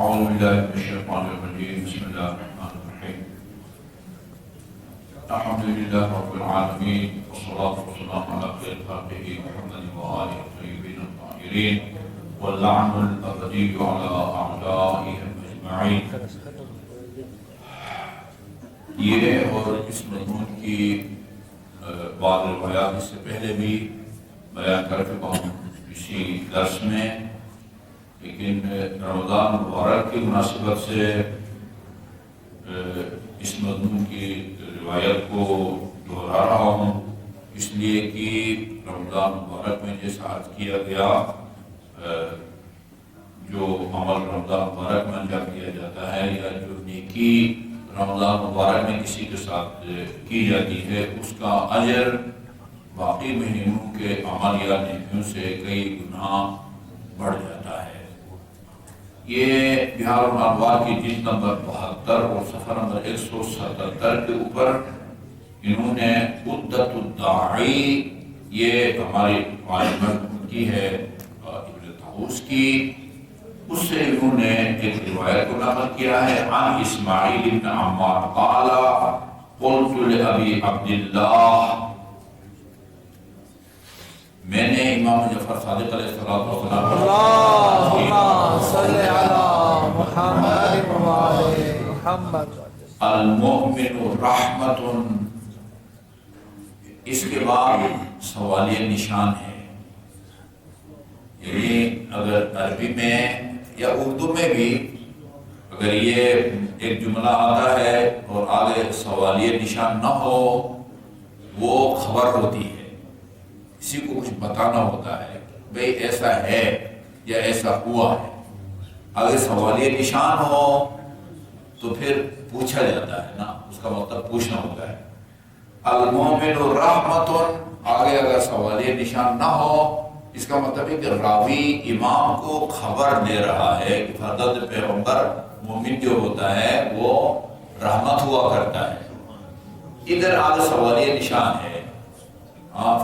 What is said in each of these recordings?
أعوذ بالله من الشيطان الرجيم. بسم الله الرحمن الرحيم. الحمد لله رب العالمين، والصلاة والسلام على خير خلقه محمد وآله الطيبين الطاهرين، واللعن الأبدي على أعدائهم أجمعين. یہ اور اس مضمون کی بعض روایات اس سے پہلے بھی بیان کر چکا ہوں اسی درس میں، لیکن رمضان مبارک کی مناسبت سے اس مضمون کی روایت کو دہرا رہا ہوں، اس لیے کہ رمضان مبارک میں جیسا عرض کیا گیا جو عمل رمضان مبارک میں انجام دیا جاتا ہے یا جو نیکی رمضان مبارک میں کسی کے ساتھ کی جاتی ہے، اس کا اجر باقی مہینوں کے عمل یا نیکیوں سے کئی گنا بڑھ جاتا ہے۔ یہ بہار الانوار کی جلد نمبر 72 اور صفحہ نمبر 177 کے اوپر انہوں نے عدت الداعی، یہ ہماری معلومات کی ہے ابن طاووس کی، اس سے انہوں نے ایک روایت کو نقل کیا ہے عن اسماعیل بن عمار قال قلت لأبی عبداللہ، میں نے امام جعفر صادق علیہ السلام اللہم صلی علی محمد وعلی محمد المؤمن رحمت، اس کے بعد سوالیہ نشان ہے، یعنی اگر عربی میں یا اردو میں بھی اگر یہ ایک جملہ آتا ہے اور آگے سوالیہ نشان نہ ہو، وہ خبر ہوتی ہے، کسی کو کچھ بتانا ہوتا ہے بھئی ایسا ہے یا ایسا ہوا ہے۔ اگر سوالیہ نشان ہو تو پھر پوچھا جاتا ہے نا، اس کا مطلب پوچھنا ہوتا ہے۔ المومن رحمت، آگے اگر سوالیہ نشان نہ ہو، اس کا مطلب ہے کہ راوی امام کو خبر دے رہا ہے کہ فرزند پیغمبر مومن جو ہوتا ہے وہ رحمت ہوا کرتا ہے۔ ادھر آگے سوالیہ نشان ہے،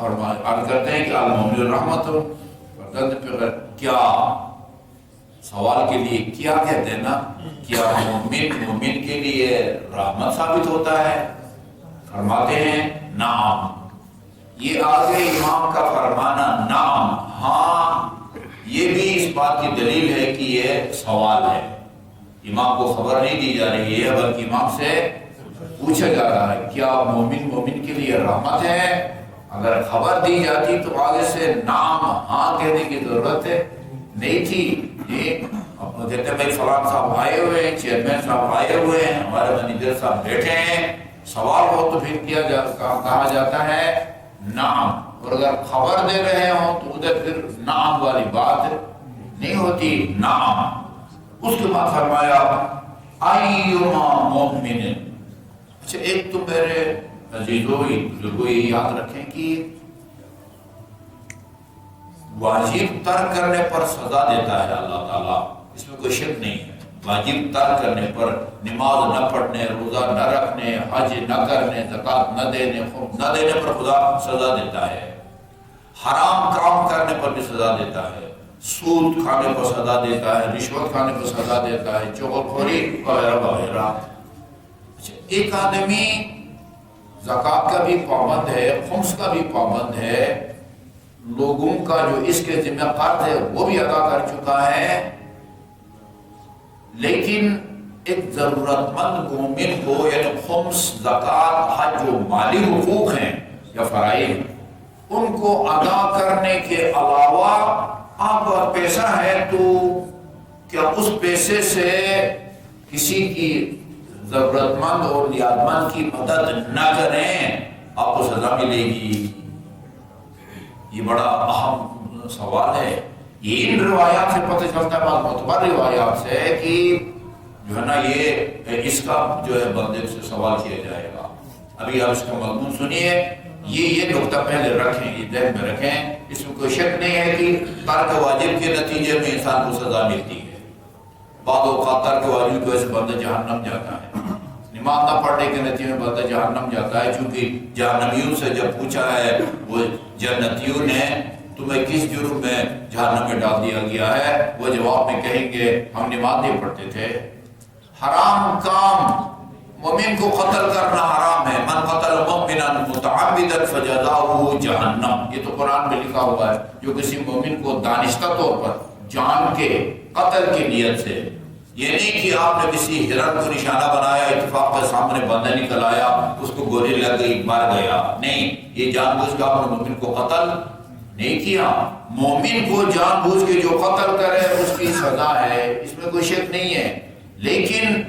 فرمان عرض کرتے ہیں کہ المومن رحمت، فرزند پیغمبر کیا، سوال کے لیے کیا کہتے ہیں نا، کیا مومن کے لیے رحمت ثابت ہوتا ہے؟ فرماتے ہیں نعم۔ یہ آگے امام کا فرمانا نعم، ہاں، یہ بھی اس بات کی دلیل ہے کہ یہ سوال ہے، امام کو خبر نہیں دی جا رہی ہے بلکہ امام سے پوچھا جا رہا ہے کیا مومن کے لیے رحمت ہے؟ اگر خبر دی جاتی تو آگے سے نعم، ہاں کہنے کی ضرورت نہیں تھی۔ کہتے ہیں بھائی فلان صاحب آئے ہوئے ہیں، چیئرمین صاحب آئے ہوئے ہیں، ہمارے منیجر صاحب بیٹھے ہیں، سوال ہو تو پھر کہا جاتا ہے نعم، اور اگر خبر دے رہے ہوں تو ادھر پھر نعم والی بات نہیں ہوتی، نعم۔ اس کے بعد فرمایا ایما مومن، اچھا ایک تو میرے عزیزوئی بزرگوئی یاد رکھیں کہ واجب ترک کرنے پر سزا دیتا ہے اللہ تعالیٰ، اس میں کوئی شک نہیں ہے۔ واجب ترک کرنے پر، نماز نہ پڑھنے، روزہ نہ رکھنے، حج نہ کرنے، زکوٰۃ نہ دینے، خرچ نہ دینے پر خدا سزا دیتا ہے۔ حرام کام کرنے پر بھی سزا دیتا ہے، سود کھانے پر سزا دیتا ہے، رشوت کھانے پر سزا دیتا ہے، چغلخوری وغیرہ وغیرہ۔ ایک آدمی زکوٰۃ کا بھی پابند ہے، خمس کا بھی پابند ہے، لوگوں کا جو اس کے ذمہ قرض ہے وہ بھی ادا کر چکا ہے، لیکن ایک ضرورت مند مومن کو یعنی خمس، زکوٰۃ، حج جو مالی حقوق ہیں یا فرائض، ان کو ادا کرنے کے علاوہ آپ کا پیسہ ہے تو کیا اس پیسے سے کسی کی ضرورت مند اور نیاز مند کی مدد نہ کریں، آپ کو سزا ملے گی؟ یہ بڑا اہم سوال ہے۔ یہ ان روایات سے پتہ چلتا ہے، بعض معتبر روایات سے کہ جو ہے نا یہ اس کا جو ہے بندے سے سوال کیا جائے گا۔ ابھی آپ اس کا مضمون سنیے، یہ نقطہ پہلے رکھیں، یہ ذہن میں رکھیں، اس میں کوئی شک نہیں ہے کہ ترک واجب کے نتیجے میں انسان کو سزا ملتی ہے۔ بعض اوقات ترک واجب کی وجہ سے بندہ جہنم جاتا ہے، نماز نہ پڑھنے کے نتیجے میں بندہ جہنم جاتا ہے، چونکہ جہنمیوں سے جب پوچھا ہے وہ جنتیوں نے تمہیں کس جرم میں جہنم میں ڈال دیا گیا ہے؟ وہ جواب میں کہیں گے ہم نماز نہیں پڑھتے تھے۔ حرام کام، مومن کو قتل کرنا حرام ہے۔ من قتل مؤمنا متعمدا فجزاؤہ جہنم، یہ تو قرآن میں لکھا ہوا ہے۔ جو کسی مومن کو دانستہ طور پر جان کے قتل کی نیت سے، یہ نہیں کہ آپ نے کسی ہرن کو نشانہ بنایا، اتفاق کے سامنے بندہ نکل آیا، اس کو گولی لگ گئی، مر گیا، نہیں، یہ جان بوجھ کے آپ نے مومن کو قتل نہیں کیا۔ مومن کو جان بوجھ کے جو قتل کرے اس کی سزا ہے، اس میں کوئی شک نہیں ہے۔ لیکن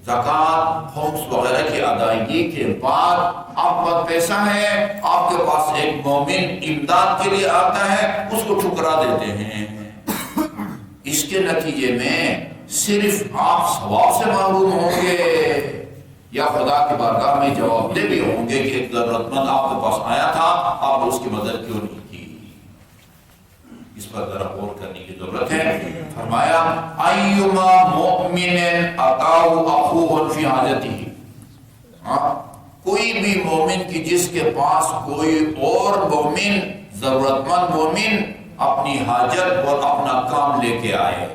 زکوٰۃ، خمس وغیرہ کی ادائیگی کے بعد آپ کا پیسہ ہے، آپ کے پاس ایک مومن امداد کے لیے آتا ہے، اس کو ٹھکرا دیتے ہیں۔ اس کے نتیجے میں صرف آپ ثواب سے محروم ہوں گے یا خدا کی بارگاہ میں جواب دہ بھی ہوں گے کہ ایک ضرورت مند آپ کے پاس آیا تھا، آپ نے اس کی مدد کیوں نہیں کی؟ اس پر ذرا غور کرنے کی ضرورت ہے۔ فرمایا ایما مؤمن اتاہ اخوہ فی حاجتہ، کوئی بھی مومن کی جس کے پاس کوئی اور مومن، ضرورت مند مومن اپنی حاجت اور اپنا کام لے کے آئے،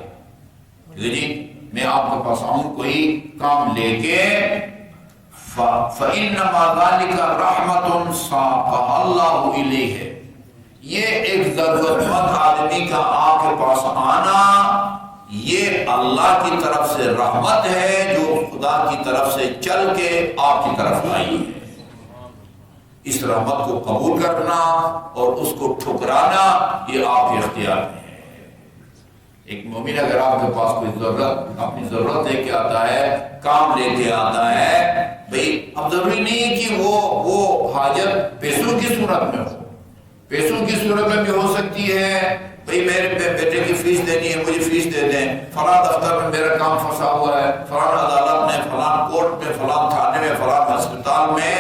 جی میں آپ کے پاس آؤں کوئی کام لے کے، فَإِنَّمَا ذَلِكَ رَحْمَةٌ سَاقَهَا اللَّهُ إِلَيْهِ، یہ ایک ضرورت مند آدمی کا آپ کے پاس آنا یہ اللہ کی طرف سے رحمت ہے، جو خدا کی طرف سے چل کے آپ کی طرف آئی ہے۔ اس رحمت کو قبول کرنا اور اس کو ٹھکرانا یہ آپ کے اختیار میں ہے۔ ایک مومن اگر آپ کے پاس کوئی ضرورت، اپنی ضرورت لے کے آتا ہے، کام لے کے آتا ہے، بھئی اب ضروری نہیں ہے کہ وہ حاجت پیسوں کی صورت میں ہو، پیسوں کی صورت میں بھی ہو سکتی ہے، بھئی میرے بیٹے کی فیس دینی ہے، مجھے فیس دے دیں، فلاں دفتر میں میرا کام پھنسا ہوا ہے، فلاں عدالت میں، فلاں کورٹ میں، فلاں تھانے میں، فلاں ہسپتال میں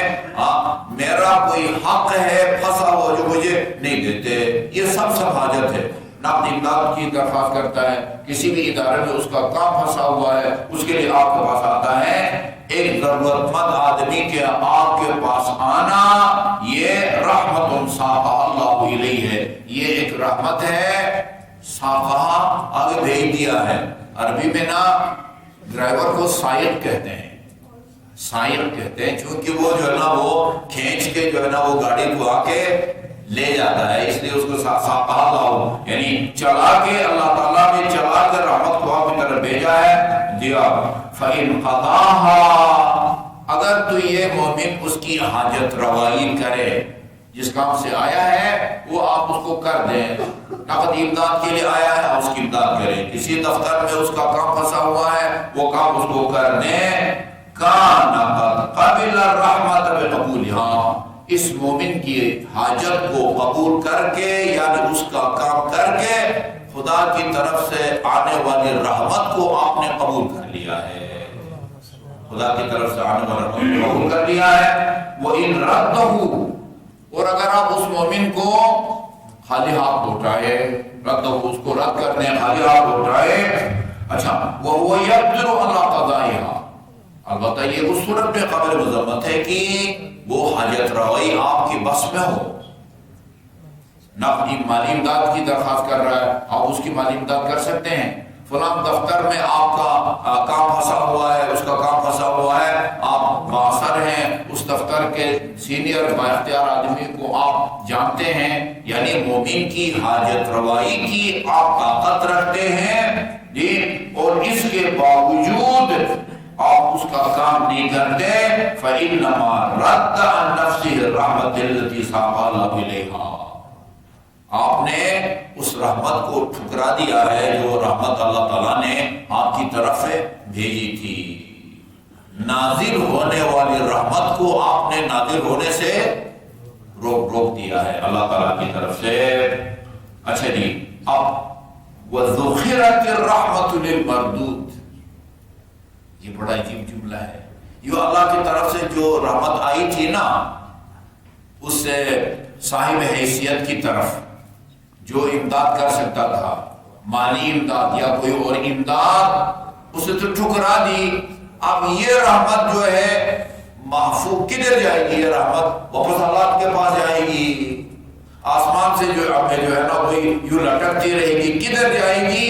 میرا کوئی حق ہے پھنسا ہوا جو مجھے نہیں دیتے، یہ سب حاجت ہے۔ نقد امداد کی درخواست کرتا ہے، کسی بھی ادارے میں اس کا کام پھنسا ہوا ہے، اس کے لیے آپ کے پاس آتا ہے۔ ایک ضرورت مند آدمی کے آپ کے پاس آنا یہ رحمت ساقہا اللہ الیہ ہے، یہ ایک رحمت ہے، ساقہا آگے بھیج دیا ہے۔ عربی میں نا ڈرائیور کو سائق کہتے ہیں، سائق کہتے ہیں چونکہ وہ جو ہے نا وہ کھینچ کے جو ہے نا وہ گاڑی کو آ کے لے جاتا ہے، اس لیے اس کو ساقہا اللہ، یعنی چلا کے اللہ تعالیٰ نے چلا کر رحمت کو آپ کی طرف بھیجا ہے، دیا۔ فَإِنْ قَضَاهَا، اگر تو یہ مومن اس کی حاجت روائی کرے، جس کام سے آیا ہے وہ آپ اس کو کر دیں، نقد امداد کے لیے آیا ہے اس کی امداد کریں، کسی دفتر میں اس کا کام پھنسا ہوا ہے وہ کام اس کو کر دیں، کان قبل الرحمت بقبولها، اس مومن کی حاجت کو قبول کر کے یعنی اس کا کام کر کے خدا کی طرف سے آنے والی رحمت کو آپ نے قبول کر لیا ہے، خدا کی طرف سے آنے والی رحمت کو قبول کر لیا ہے۔ وَإِن رَدَّهُ، اور اگر آپ اس مومن کو خالی ہاتھ لوٹائے، رَدَّهُ اس کو رد کر دیں، خالی ہاتھ لوٹائے، اچھا وَهُوَ يَقْدِرُ عَلَىٰ قَضَائِهَا، البتہ یہ اس صورت میں قابل مذمت ہے کہ وہ حاجت روائی آپ کی بس میں ہو، نقدی مالی امداد کی درخواست کر رہا ہے، آپ اس کی مالی امداد کر سکتے ہیں، فلاں دفتر میں آپ کا کام پھنسا ہوا ہے، اس کا کام پھنسا ہوا ہے، آپ باثر ہیں، اس دفتر کے سینئر بااختیار آدمی کو آپ جانتے ہیں، یعنی مومن کی حاجت روائی کی آپ طاقت رکھتے ہیں جی، اور اس کے باوجود آپ اس کا کام نہیں کرتے، فَإِنَّمَا رَدَّ عَن نَفْسِهِ الرَّحْمَةِ الَّتِي سَاقَهَا اللَّهُ إِلَيْهَا، آپ نے اس رحمت کو ٹھکرا دیا ہے جو رحمت اللہ تعالیٰ نے آپ کی طرف سے بھیجی تھی، نازل ہونے والی رحمت کو آپ نے نازل ہونے سے روک دیا ہے اللہ تعالیٰ کی طرف سے۔ اچھا جی، اب وَذُخِرَتِ الرَّحْمَةُ لِلْمَرْدُودِ، یہ بڑا عجیب جملہ ہے، یہ اللہ کی طرف سے جو رحمت آئی تھی نا اس سے صاحب حیثیت کی طرف جو امداد کر سکتا تھا، مالی امداد یا کوئی اور امداد، اسے تو ٹھکرا دی، اب یہ رحمت جو ہے محفوظ کدھر جائے گی؟ یہ رحمت واپس اللہ کے پاس جائے گی، آسمان سے جو ہے نا وہ یوں لٹکتی رہے گی، کدھر جائے گی؟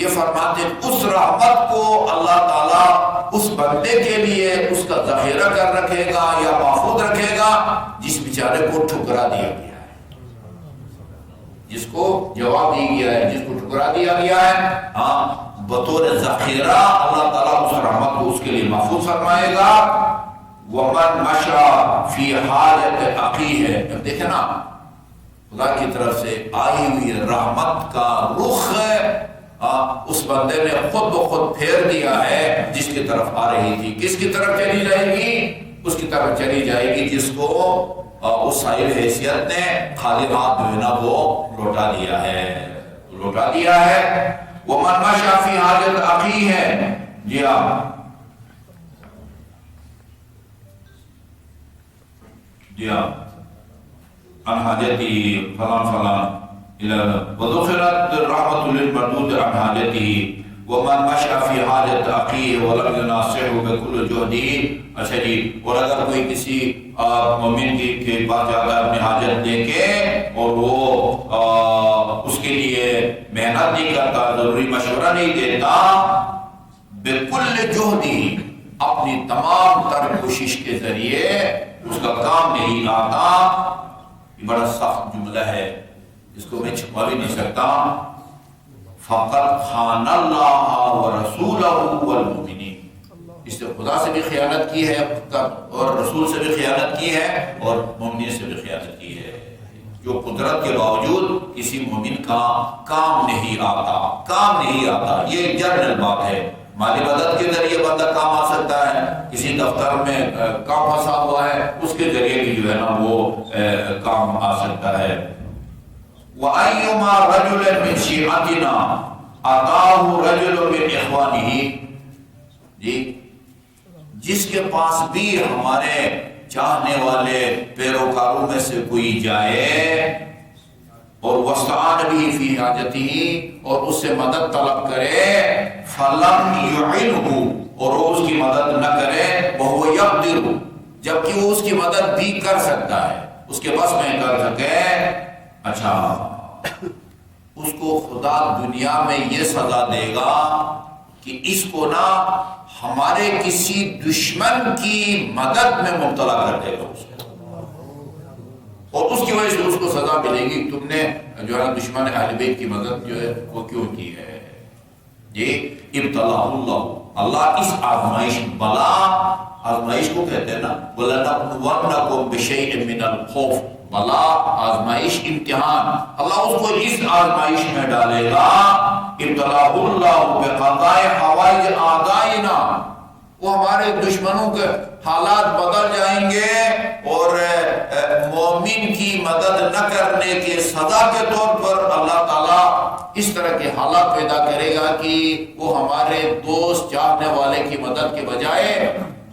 یہ فرماتے ہیں اس رحمت کو اللہ تعالیٰ اس بندے کے لیے اس کا ذخیرہ کر رکھے گا یا محفوظ رکھے گا جس بیچارے کو ٹھکرا دیا گیا ہے، جس کو جواب دی گیا ہے، جس کو ٹھکرا دیا گیا ہے، ہاں بطور ذخیرہ اللہ تعالیٰ اس رحمت کو اس کے لیے محفوظ فرمائے گا۔ وَمَنْ مَشَى فِي حَاجَةِ أَخِيهِ، اب دیکھیں نا خدا کی طرف سے آئی ہوئی رحمت کا رخ اس بندے نے خود بخود پھیر دیا ہے جس کی طرف آ رہی تھی۔ کس کی طرف چلی جائے گی؟ اس کی طرف چلی جائے گی جس کو اس صاحب حیثیت نے خالی ہاتھ جو ہے نا وہ لوٹا دیا ہے۔ وَمَنْ مَشَى فِي حَاجَةِ أَخِيهِ، جی ہاں عن حاجته فلان وذكرت الرحمة للمردود عن حاجته ومن مشى في حاجة أخيه ولم يناصحه بكل جهده۔ اچھا جی، اور اگر کوئی کسی مومن کے پاس جاتا ہے اپنی حاجت لے کے اور وہ اس کے لیے محنت نہیں کرتا، ضروری مشورہ نہیں دیتا، بكل جهده، اپنی تمام تر کوشش کے ذریعے اس کا کام نہیں آتا۔ یہ بڑا سخت جملہ ہے، اس کو میں چھپا بھی نہیں سکتا۔ فَقَدْ خَانَ اللَّهَ وَرَسُولَهُ وَالْمُؤْمِنِينَ، اس نے خدا سے بھی خیانت کی ہے اور رسول سے بھی خیانت کی ہے اور مومنین سے بھی خیانت کی ہے۔ جو قدرت کے باوجود کسی مومن کا کام نہیں آتا، یہ جنرل بات ہے۔ مالی مدد کے ذریعے بندہ کام آ سکتا ہے، کسی دفتر میں کام پھنسا ہوا ہے اس کے ذریعے بھی جو ہے نا وہ کام آ سکتا ہے۔ وَأَيُّمَا رَجُلٍ مِّن شِيعَتِنَا أَتَاهُ رَجُلٌ مِّنْ إِخْوَانِهِ، جی جس کے پاس بھی ہمارے چاہنے والے پیروکاروں میں سے کوئی جائے اور وَاسْتَعَانَ بِهِ فِي حَاجَتِهِ، اور اس سے مدد طلب کرے، فَلَمْ يُعِنْهُ، اور وہ اس کی مدد نہ کرے، وَهُوَ يَقْدِرُ، جبکہ وہ اس کی مدد بھی کر سکتا ہے، اس کے بس میں کر سکے، اچھا اس کو خدا دنیا میں یہ سزا دے گا کہ اس کو نا ہمارے کسی دشمن کی مدد میں مبتلا کر دے گا اس کو، اور اس کی وجہ سے اس کو سزا ملے گی، تم نے جو ہے دشمن اہل بیت کی مدد جو ہے وہ کیوں کی ہے۔ یہ ابتلا اللہ اس آزمائش کو کہتے ہیں نا، وَلَنَبْلُوَنَّكُمْ بِشَيْءٍ مِّنَ الْخَوْفِ، بلا آزمائش، امتحان، اللہ اس کو اس آزمائش میں ڈالے گا۔ ابتلاء اللہ بقضاء حوائج اعدائنا، وہ ہمارے دشمنوں کے حالات بدل جائیں گے اور مومن کی مدد نہ کرنے کے سزا کے طور پر اللہ تعالیٰ اس طرح کے حالات پیدا کرے گا کہ وہ ہمارے دوست چاہنے والے کی مدد کے بجائے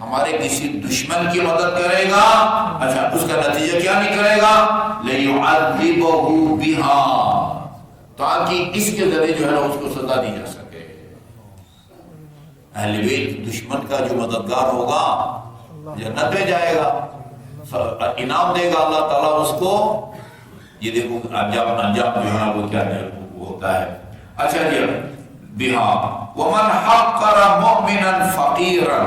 ہمارے کسی دشمن کی مدد کرے گا۔ اچھا اس کا نتیجہ کیا نکلے گا؟ لِيُعَذِّبَهُ بِهَا، تاکہ اس کے ذریعے جو ہے اس کو سزا دی جا سکے۔ اہل بیت دشمن کا جو مددگار ہوگا جنت میں جائے گا، انعام دے گا اللہ تعالیٰ اس کو۔ یہ دیکھو انجام جو ہے وہ کیا ہوتا ہے۔ اچھا جی، بِهَا وَمَنْ حَقَّرَ مُؤْمِنًا فَقِيرًا،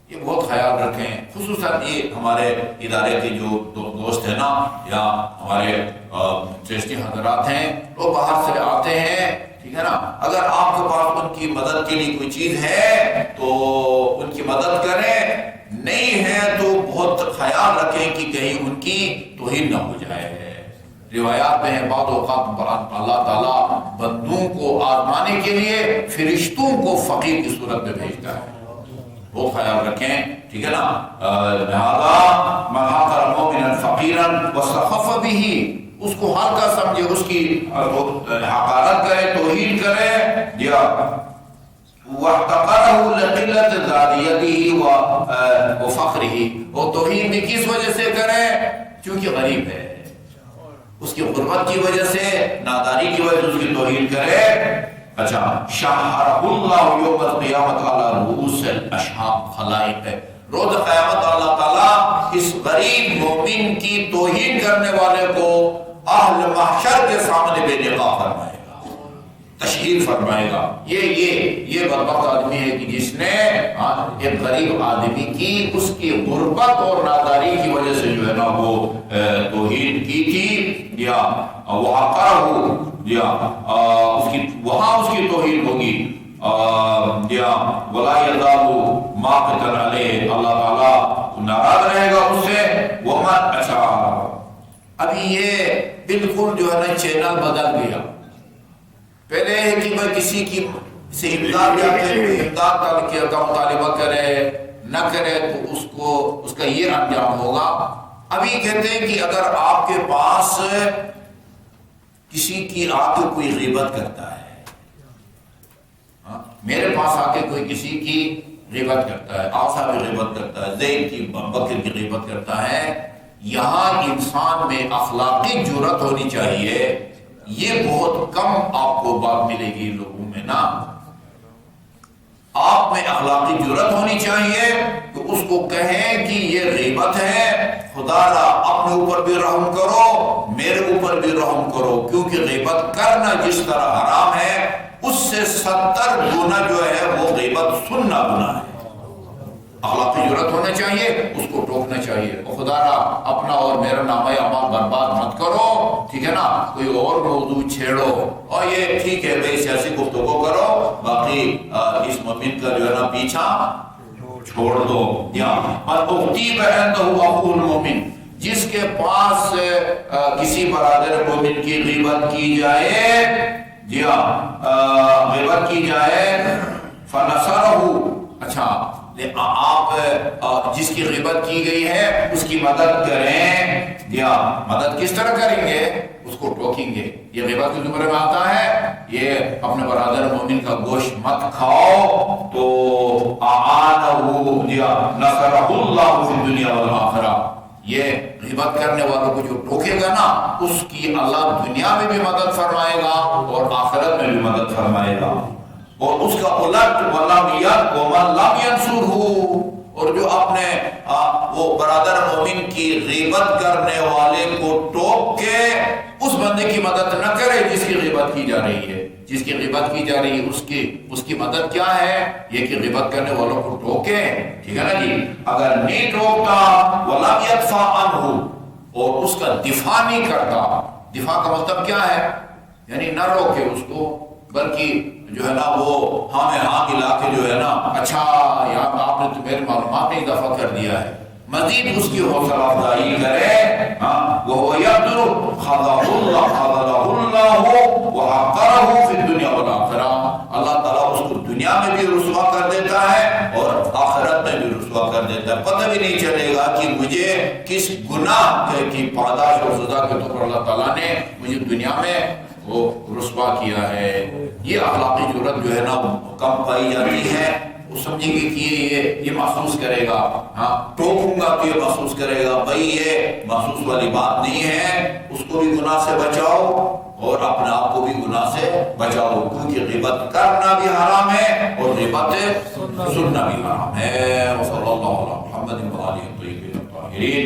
یہ بہت خیال رکھیں، خصوصاً یہ ہمارے ادارے کے جو دوست ہیں نا یا ہمارے ٹرسٹی حضرات ہیں، وہ باہر سے آتے ہیں، ٹھیک ہے نا، اگر آپ کے پاس ان کی مدد کے لیے کوئی چیز ہے تو ان کی مدد کریں، نہیں ہے تو بہت خیال رکھیں کہ کہیں ان کی توہین نہ ہو جائے۔ روایات میں ہے بعض اوقات اللہ تعالیٰ بندوں کو آزمانے کے لیے فرشتوں کو فقیر کی صورت میں بھیجتا ہے، بہت خیال رکھیں، ٹھیک ہے نا۔ لہذا مَنْ حَقَرَ مُؤْمِنًا فَقِيرًا وَاسْتَخَفَّ بِهِ، اس کو ہلکا سمجھے، اس کی حقارت کرے، توہین کرے، وَاحْتَقَرَهُ لِقِلَّةِ ذَاتِيَتِهِ وَفَخْرِهِ، وہ توہین بھی کس وجہ سے کرے؟ کیونکہ غریب ہے، اس کی غربت کی وجہ سے، ناداری کی وجہ سے اس کی توہین کرے۔ اچھا، شَهَرَهُ اللَّهُ يَوْمَ الْقِيَامَةِ عَلَى رُؤُوسِ الْأَشْهَاقِ خلائق ہے، روز قیامت اللہ تعالیٰ اس غریب مومن کی توہین کرنے والے کو اہل محشر کے سامنے بے نقاب فرمائے گا، تشہیر فرمائے گا۔ یہ بدبخت آدمی ہے کہ جس نے ایک غریب آدمی کی اس کی غربت اور ناداری کی وجہ سے جو ہے نا وہ توہین کی تھی، یا وہاں اس کی توہین ہوگی، یا ولا یزال ماقتا علیہ، اللہ تعالیٰ ناراض رہے گا اس سے۔ ومن اچھا ابھی یہ بالکل جو ہے نا چینل بدل گیا، پہلے ہے کہ میں کسی کی سے امداد کا مطالبہ کرے نہ کرے تو اس کا یہ انجام ہوگا۔ ابھی کہتے ہیں کہ اگر آپ کے پاس کسی کی آ کے کوئی غیبت کرتا ہے، میرے پاس آ کے کوئی کسی کی غیبت کرتا ہے، آسا کی غیبت کرتا ہے، زید کی بکر کی غیبت کرتا ہے، یہاں انسان میں اخلاقی جرأت ہونی چاہیے۔ یہ بہت کم آپ کو بات ملے گی لوگوں میں نا، آپ میں اخلاقی جرأت ہونی چاہیے کہ اس کو کہیں کہ یہ غیبت ہے، خدا را اپنے اوپر بھی رحم کرو، میرے اوپر بھی رحم کرو، کیونکہ غیبت کرنا جس طرح حرام ہے اس سے 70 گنا جو ہے وہ غیبت سننا گناہ ہے۔ اخلاقی جرأت ہونا چاہیے، اس کو ٹوکنا چاہیے، اور خدا را اپنا اور میرا نامہ اعمال برباد مت کرو، ٹھیک ہے نا، کوئی اور موضوع چھیڑو، اور یہ ٹھیک ہے بھائی سیاسی گفتگو کرو، باقی اس مومن کا جو ہے نا پیچھا چھوڑ دو۔ یا اُغْتِیبَ عِنْدَهُ أَخُوهُ الْمُؤْمِنُ، جس کے پاس کسی برادر مومن کی غیبت کی جائے، جی ہاں غیبت کی جائے، فَنَصَرَهُ، اچھا آپ جس کی غیبت کی گئی ہے اس کی مدد کریں، یا مدد کس طرح کریں گے، اس کو ٹوکیں گے۔ یہ غیبت کے زمرے میں آتا ہے، یہ اپنے برادر مومن کا گوشت مت کھاؤ، تو اعانہ یا نصرہ اللہ فی الدنیا والآخرہ، یہ غیبت کرنے والوں کو جو ٹوکے گا نا اس کی اللہ دنیا میں بھی مدد فرمائے گا اور آخرت میں بھی مدد فرمائے گا۔ اور اس کا الٹ وَمَن لَمْ يَنْصُرْهُ، اور جو اپنے وہ برادر مومن کی غیبت کرنے والے کو ٹوک کے اس بندے کی مدد نہ کرے جس کی غیبت کی جا رہی ہے، جس کی غیبت کی جا رہی ہے اس کی مدد کیا ہے، یہ کہ غیبت کرنے والوں کو ٹوکے، ٹھیک ہے نا جی۔ اگر نہیں ٹوکتا وَلَمْ يَدْفَعْ عَنْهُ، اور اس کا دفاع نہیں کرتا، دفاع کا مطلب کیا ہے، یعنی نہ روکے اس کو، بلکہ جو ہے نا وہ ہاں میں ہاں ملا کے جو ہے نا اچھا یار آپ نے تو میرے معلومات میں اضافہ کر دیا ہے، مزید اس کی حوصلہ افزائی کرے، وہ یقدر خذلہ اللہ وحقرہ فی الدنیا والآخرہ، اللہ تعالیٰ اس کو دنیا میں بھی رسوا کر دیتا ہے اور آخرت میں بھی رسوا کر دیتا ہے۔ پتہ بھی نہیں چلے گا کہ مجھے کس گناہ کی پاداش اور سزا کے طور پر اللہ تعالیٰ نے مجھے دنیا میں وہ رسوا کیا ہے۔ یہ اخلاقی جرأت جو ہے نا کم پائی جاتی ہے، وہ سمجھے گی کہ یہ محسوس کرے گا، ہاں ٹوکوں گا تو یہ محسوس کرے گا، بھائی یہ محسوس والی بات نہیں ہے، اس کو بھی گناہ سے بچاؤ اور اپنے آپ کو بھی گناہ سے بچاؤ، کیونکہ غیبت کرنا بھی حرام ہے اور غیبت سننا بھی حرام ہے۔ وصلی اللہ علی محمد وآلہ الطیبین الطاہرین۔